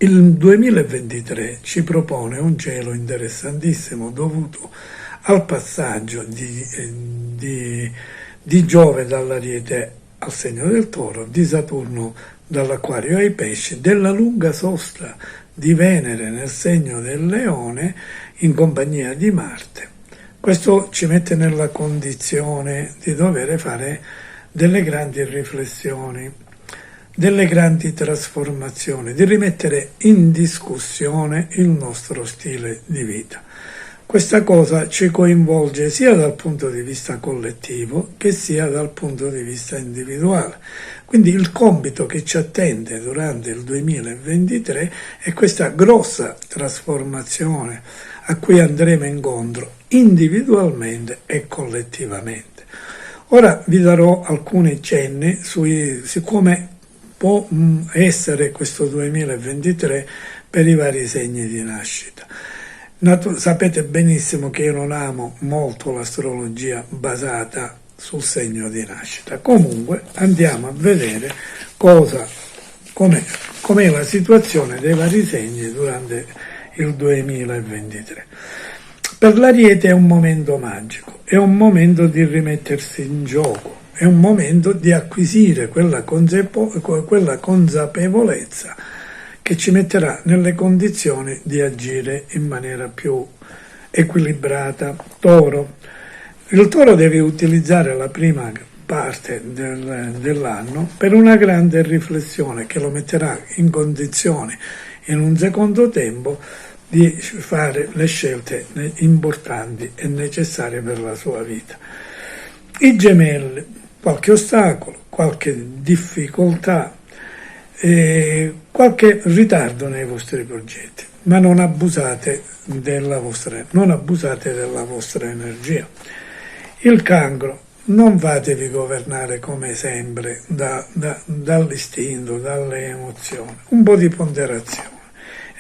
Il 2023 ci propone un cielo interessantissimo dovuto al passaggio di Giove dall'Ariete al segno del Toro, di Saturno dall'Acquario ai Pesci, della lunga sosta di Venere nel segno del Leone in compagnia di Marte. Questo ci mette nella condizione di dover fare delle grandi riflessioni, delle grandi trasformazioni, di rimettere in discussione il nostro stile di vita. Questa cosa ci coinvolge sia dal punto di vista collettivo che sia dal punto di vista individuale. Quindi il compito che ci attende durante il 2023 è questa grossa trasformazione a cui andremo incontro individualmente e collettivamente. Ora vi darò alcuni cenni su come può essere questo 2023 per i vari segni di nascita. Sapete benissimo che io non amo molto l'astrologia basata sul segno di nascita. Comunque andiamo a vedere com'è la situazione dei vari segni durante il 2023. Per l'Ariete è un momento magico, è un momento di rimettersi in gioco, è un momento di acquisire quella consapevolezza che ci metterà nelle condizioni di agire in maniera più equilibrata. Toro. Il Toro deve utilizzare la prima parte dell'anno per una grande riflessione che lo metterà in condizioni in un secondo tempo di fare le scelte importanti e necessarie per la sua vita. I Gemelli, qualche ostacolo, qualche difficoltà, qualche ritardo nei vostri progetti, ma non abusate della vostra energia. Il Cancro, non fatevi governare come sempre dall'istinto, dalle emozioni, un po' di ponderazione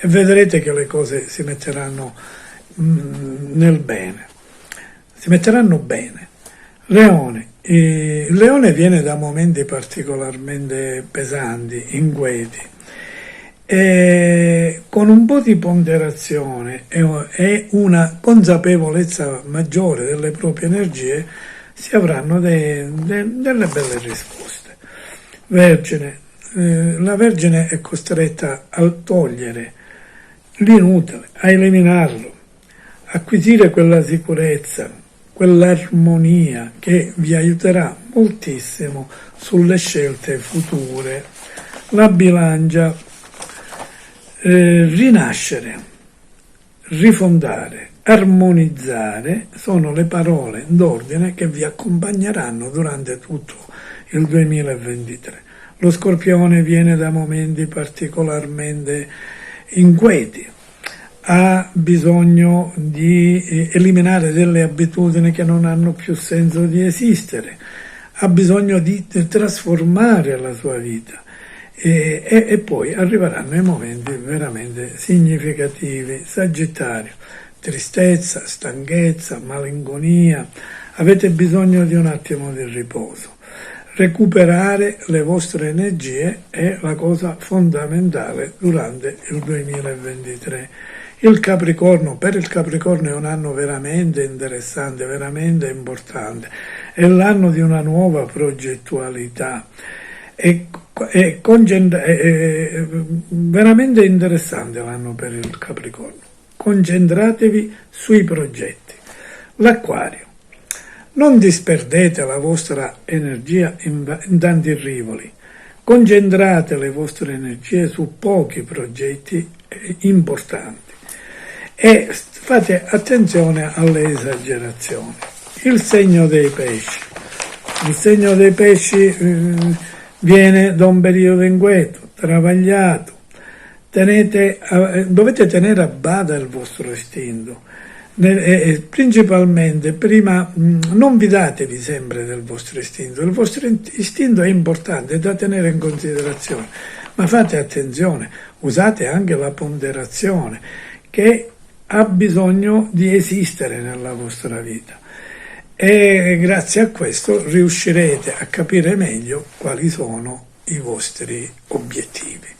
e vedrete che le cose si metteranno nel bene, si metteranno bene. Leone. Il Leone viene da momenti particolarmente pesanti, inqueti, e con un po' di ponderazione e una consapevolezza maggiore delle proprie energie si avranno delle belle risposte. Vergine. La Vergine è costretta a togliere l'inutile, a eliminarlo, acquisire quella sicurezza, quell'armonia che vi aiuterà moltissimo sulle scelte future. La Bilancia, rinascere, rifondare, armonizzare sono le parole d'ordine che vi accompagneranno durante tutto il 2023. Lo Scorpione viene da momenti particolarmente inqueti, ha bisogno di eliminare delle abitudini che non hanno più senso di esistere, ha bisogno di trasformare la sua vita e poi arriveranno i momenti veramente significativi. Sagittario, tristezza, stanchezza, malinconia, avete bisogno di un attimo di riposo. Recuperare le vostre energie è la cosa fondamentale durante il 2023. Il Capricorno, per il Capricorno è un anno veramente interessante, veramente importante, è l'anno di una nuova progettualità, è veramente interessante l'anno per il Capricorno. Concentratevi sui progetti. L'Acquario. Non disperdete la vostra energia in tanti rivoli, concentrate le vostre energie su pochi progetti importanti e fate attenzione alle esagerazioni. Il segno dei pesci. Il segno dei pesci viene da un periodo inquieto, travagliato. Dovete tenere a bada il vostro istinto. Principalmente prima non fidatevi sempre del vostro istinto. Il vostro istinto è importante, è da tenere in considerazione, ma fate attenzione, usate anche la ponderazione che ha bisogno di esistere nella vostra vita e grazie a questo riuscirete a capire meglio quali sono i vostri obiettivi.